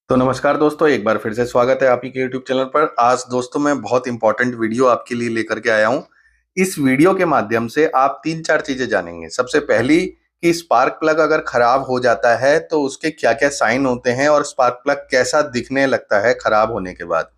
तो नमस्कार दोस्तों, एक बार फिर से स्वागत है आप ही के यूट्यूब चैनल पर। आज दोस्तों मैं बहुत इंपॉर्टेंट वीडियो आपके लिए लेकर के आया हूं। इस वीडियो के माध्यम से आप तीन चार चीजें जानेंगे। सबसे पहली कि स्पार्क प्लग अगर खराब हो जाता है तो उसके क्या क्या साइन होते हैं और स्पार्क प्लग कैसा दिखने लगता है खराब होने के बाद।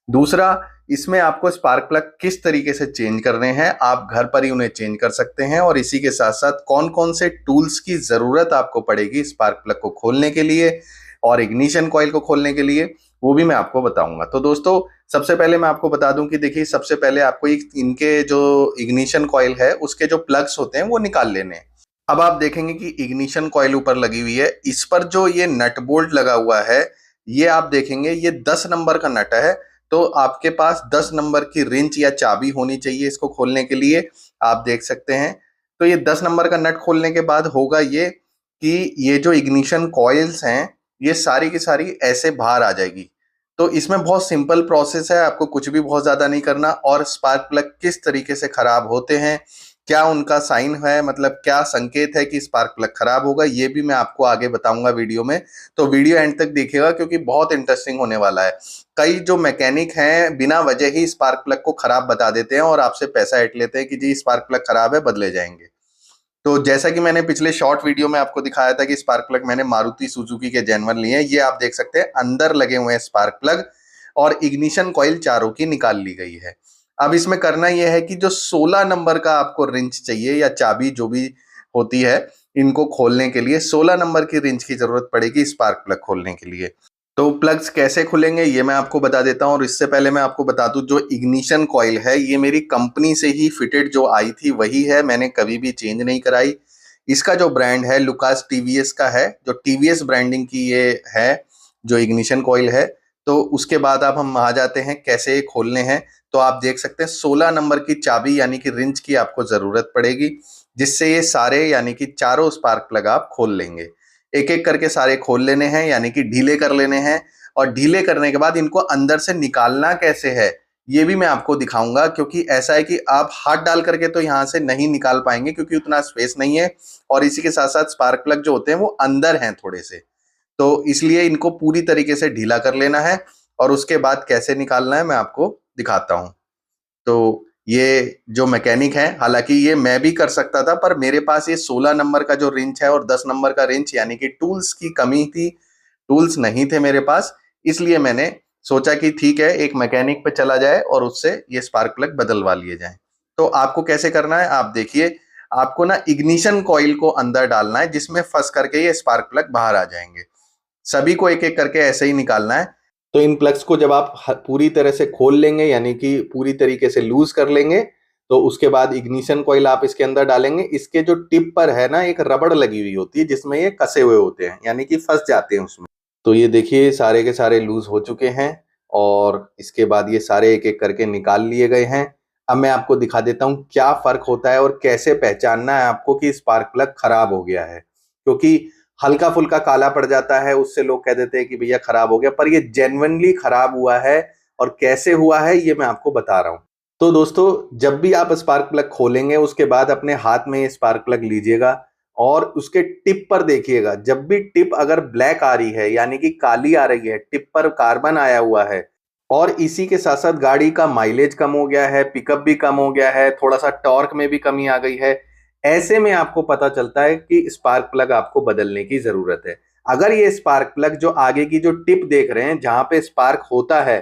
दूसरा, इसमें आपको स्पार्क प्लग किस तरीके से चेंज करने हैं, आप घर पर ही उन्हें चेंज कर सकते हैं। और इसी के साथ साथ कौन कौन से टूल्स की जरूरत आपको पड़ेगी स्पार्क प्लग को खोलने के लिए और इग्निशन कॉइल को खोलने के लिए, वो भी मैं आपको बताऊंगा। तो दोस्तों, सबसे पहले मैं आपको बता दूं कि देखिए, सबसे पहले आपको इनके जो इग्निशन कॉइल है उसके जो प्लग्स होते हैं वो निकाल लेने हैं। अब आप देखेंगे कि इग्निशन कॉइल ऊपर लगी हुई है, इस पर जो ये नट बोल्ट लगा हुआ है, ये आप देखेंगे ये 10 नंबर का नट है। तो आपके पास 10 नंबर की रिंच या चाबी होनी चाहिए इसको खोलने के लिए। आप देख सकते हैं। तो ये 10 नंबर का नट खोलने के बाद होगा ये कि ये जो इग्निशन कॉइल्स हैं ये सारी की सारी ऐसे बाहर आ जाएगी। तो इसमें बहुत सिंपल प्रोसेस है, आपको कुछ भी बहुत ज्यादा नहीं करना। और स्पार्क प्लग किस तरीके से खराब होते हैं, क्या उनका साइन है, मतलब क्या संकेत है कि स्पार्क प्लग खराब होगा, ये भी मैं आपको आगे बताऊंगा वीडियो में। तो वीडियो एंड तक देखिएगा क्योंकि बहुत इंटरेस्टिंग होने वाला है। कई जो मैकेनिक हैं बिना वजह ही स्पार्क प्लग को खराब बता देते हैं और आपसे पैसा ऐंठ लेते हैं कि जी स्पार्क प्लग खराब है, बदले जाएंगे। तो जैसा कि मैंने पिछले शॉर्ट वीडियो में आपको दिखाया था कि स्पार्क प्लग मैंने मारुति सुजुकी के जेन्युइन लिए हैं, ये आप देख सकते हैं अंदर लगे हुए हैं स्पार्क प्लग। और इग्निशन कॉइल चारों की निकाल ली गई है। अब इसमें करना यह है कि जो 16 नंबर का आपको रिंच चाहिए या चाबी जो भी होती है, इनको खोलने के लिए 16 नंबर की रिंच की जरूरत पड़ेगी स्पार्क प्लग खोलने के लिए। तो प्लग्स कैसे खुलेंगे ये मैं आपको बता देता हूँ। और इससे पहले मैं आपको बता दूं, जो इग्निशन कॉइल है ये मेरी कंपनी से ही फिटेड जो आई थी वही है, मैंने कभी भी चेंज नहीं कराई। इसका जो ब्रांड है लुकास टीवीएस का है, जो टीवीएस ब्रांडिंग की ये है जो इग्निशन कॉइल है। तो उसके बाद अब हम आ जाते हैं कैसे ये खोलने हैं। तो आप देख सकते हैं 16 नंबर की चाबी यानी कि रिंच की आपको जरूरत पड़ेगी, जिससे ये सारे यानी कि चारों स्पार्क प्लग आप खोल लेंगे। एक एक करके सारे खोल लेने हैं यानी कि ढीले कर लेने हैं। और ढीले करने के बाद इनको अंदर से निकालना कैसे है ये भी मैं आपको दिखाऊंगा, क्योंकि ऐसा है कि आप हाथ डाल करके तो यहाँ से नहीं निकाल पाएंगे क्योंकि उतना स्पेस नहीं है। और इसी के साथ साथ स्पार्क प्लग जो होते हैं वो अंदर हैं थोड़े से, तो इसलिए इनको पूरी तरीके से ढीला कर लेना है। और उसके बाद कैसे निकालना है मैं आपको दिखाता हूँ। तो ये जो मैकेनिक है, हालांकि ये मैं भी कर सकता था पर मेरे पास ये 16 नंबर का जो रिंच है और 10 नंबर का रिंच यानी कि टूल्स की कमी थी, टूल्स नहीं थे मेरे पास। इसलिए मैंने सोचा कि ठीक है एक मैकेनिक पे चला जाए और उससे ये स्पार्क प्लग बदलवा लिए जाए। तो आपको कैसे करना है आप देखिए। आपको ना इग्निशन कॉइल को अंदर डालना है जिसमें फंस करके ये स्पार्क प्लग बाहर आ जाएंगे। सभी को एक एक करके ऐसे ही निकालना है। तो इन प्लग्स को जब आप पूरी तरह से खोल लेंगे यानी कि पूरी तरीके से लूज कर लेंगे, तो उसके बाद इग्निशन कॉइल आप इसके अंदर डालेंगे। इसके जो टिप पर है ना एक रबड़ लगी हुई होती है जिसमें ये कसे हुए होते हैं यानी कि फंस जाते हैं उसमें। तो ये देखिए सारे के सारे लूज हो चुके हैं और इसके बाद ये सारे एक एक करके निकाल लिए गए हैं। अब मैं आपको दिखा देता हूँ क्या फर्क होता है और कैसे पहचानना है आपको कि स्पार्क प्लग खराब हो गया है। क्योंकि हल्का फुल्का काला पड़ जाता है उससे लोग कह देते हैं कि भैया खराब हो गया, पर ये जेन्युइनली खराब हुआ है। और कैसे हुआ है ये मैं आपको बता रहा हूं। तो दोस्तों, जब भी आप स्पार्क प्लग खोलेंगे उसके बाद अपने हाथ में ये स्पार्क प्लग लीजिएगा और उसके टिप पर देखिएगा। जब भी टिप अगर ब्लैक आ रही है यानी कि काली आ रही है, टिप पर कार्बन आया हुआ है और इसी के साथ साथ गाड़ी का माइलेज कम हो गया है, पिकअप भी कम हो गया है, थोड़ा सा टॉर्क में भी कमी आ गई है, ऐसे में आपको पता चलता है कि स्पार्क प्लग आपको बदलने की जरूरत है। अगर ये स्पार्क प्लग जो आगे की जो टिप देख रहे हैं जहां पे स्पार्क होता है,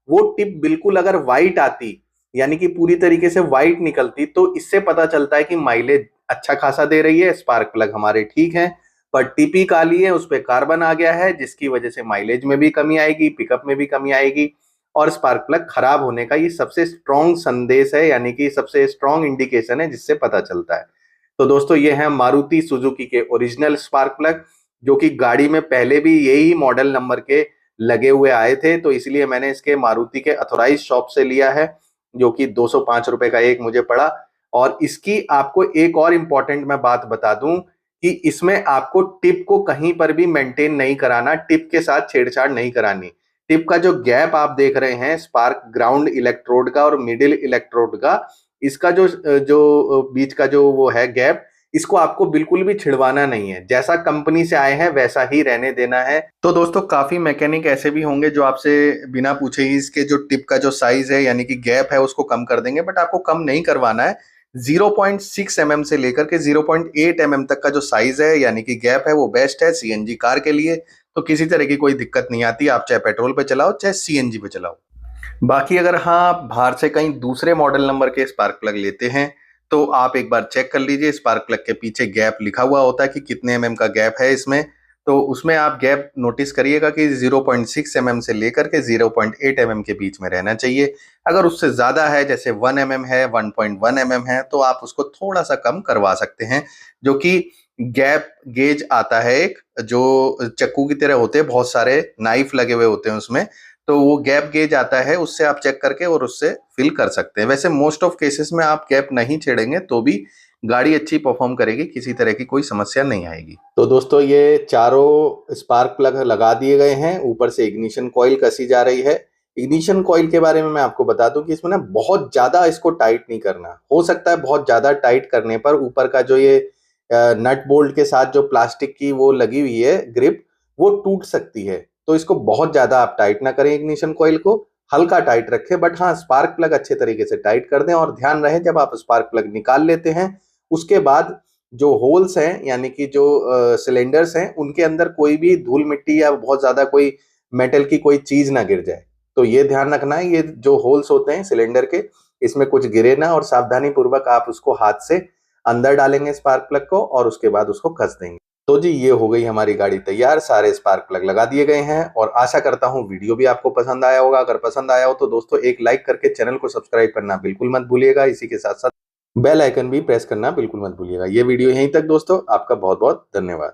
वो टिप बिल्कुल अगर व्हाइट आती यानी कि पूरी तरीके से व्हाइट निकलती, तो इससे पता चलता है कि माइलेज अच्छा खासा दे रही है, स्पार्क प्लग हमारे ठीक है। पर टिप ही काली है, उस पर कार्बन आ गया है जिसकी वजह से माइलेज में भी कमी आएगी, पिकअप में भी कमी आएगी। और स्पार्क प्लग खराब होने का ये सबसे स्ट्रॉन्ग संदेश है यानी कि सबसे स्ट्रॉन्ग इंडिकेशन है जिससे पता चलता है। तो दोस्तों, ये है मारुति सुजुकी के ओरिजिनल स्पार्क प्लग, जो कि गाड़ी में पहले भी यही मॉडल नंबर के लगे हुए आए थे। तो इसलिए मैंने इसके मारुति के अथोराइज शॉप से लिया है, जो कि 205 रुपए का एक मुझे पड़ा। और इसकी आपको एक और इम्पोर्टेंट मैं बात बता दूं कि इसमें आपको टिप को कहीं पर भी मेंटेन नहीं कराना, टिप के साथ छेड़छाड़ नहीं करानी। टिप का जो गैप आप देख रहे हैं स्पार्क ग्राउंड इलेक्ट्रोड का और मिडिल इलेक्ट्रोड का, इसका जो जो बीच का जो वो है गैप, इसको आपको बिल्कुल भी छिड़वाना नहीं है, जैसा कंपनी से आए हैं वैसा ही रहने देना है। तो दोस्तों काफी मैकेनिक ऐसे भी होंगे जो आपसे बिना पूछे ही इसके जो टिप का जो साइज है यानी कि गैप है उसको कम कर देंगे, बट आपको कम नहीं करवाना है। 0.6 mm से लेकर के 0.8 mm तक का जो साइज है यानी कि गैप है वो बेस्ट है सीएनजी कार के लिए। तो किसी तरह की कोई दिक्कत नहीं आती, आप चाहे पेट्रोल पे चलाओ चाहे सीएनजी पे चलाओ। बाकी अगर हाँ आप बाहर से कहीं दूसरे मॉडल नंबर के स्पार्क प्लग लेते हैं तो आप एक बार चेक कर लीजिए, स्पार्क प्लग के पीछे गैप लिखा हुआ होता है कि कितने एमएम का गैप है इसमें। तो उसमें आप गैप नोटिस करिएगा कि 0.6 एमएम से लेकर के 0.8 एमएम के बीच में रहना चाहिए। अगर उससे ज्यादा है जैसे 1 एमएम है 1.1 एमएम है तो आप उसको थोड़ा सा कम करवा सकते हैं, जो कि गैप गेज आता है एक, जो चक्कू की तरह होते हैं, बहुत सारे नाइफ लगे हुए होते हैं उसमें। तो वो गैप गेज आता है, उससे आप चेक करके और उससे फिल कर सकते हैं। वैसे मोस्ट ऑफ केसेस में आप गैप नहीं छेड़ेंगे तो भी गाड़ी अच्छी परफॉर्म करेगी, किसी तरह की कोई समस्या नहीं आएगी। तो दोस्तों ये चारों स्पार्क प्लग लगा दिए गए हैं, ऊपर से इग्निशन कॉइल कसी जा रही है। इग्निशन कॉइल के बारे में मैं आपको बता दूं कि इसमें ना बहुत ज्यादा इसको टाइट नहीं करना। हो सकता है बहुत ज्यादा टाइट करने पर ऊपर का जो ये नट बोल्ट के साथ जो प्लास्टिक की वो लगी हुई है ग्रिप, वो टूट सकती है। तो इसको बहुत ज्यादा आप टाइट ना करें, इग्निशन कॉइल को हल्का टाइट रखें, बट हाँ स्पार्क प्लग अच्छे तरीके से टाइट कर दें। और ध्यान रहे जब आप स्पार्क प्लग निकाल लेते हैं उसके बाद जो होल्स हैं यानी कि जो सिलेंडर्स हैं उनके अंदर कोई भी धूल मिट्टी या बहुत ज्यादा कोई मेटल की कोई चीज ना गिर जाए। तो ये ध्यान रखना है, ये जो होल्स होते हैं सिलेंडर के इसमें कुछ गिरे ना, और सावधानी पूर्वक आप उसको हाथ से अंदर डालेंगे स्पार्क प्लग को और उसके बाद उसको कस देंगे। तो जी ये हो गई हमारी गाड़ी तैयार, सारे स्पार्क प्लग लगा दिए गए हैं और आशा करता हूं वीडियो भी आपको पसंद आया होगा। अगर पसंद आया हो तो दोस्तों एक लाइक करके चैनल को सब्सक्राइब करना बिल्कुल मत भूलिएगा। इसी के साथ साथ बेल आइकन भी प्रेस करना बिल्कुल मत भूलिएगा। ये वीडियो यहीं तक दोस्तों, आपका बहुत बहुत धन्यवाद।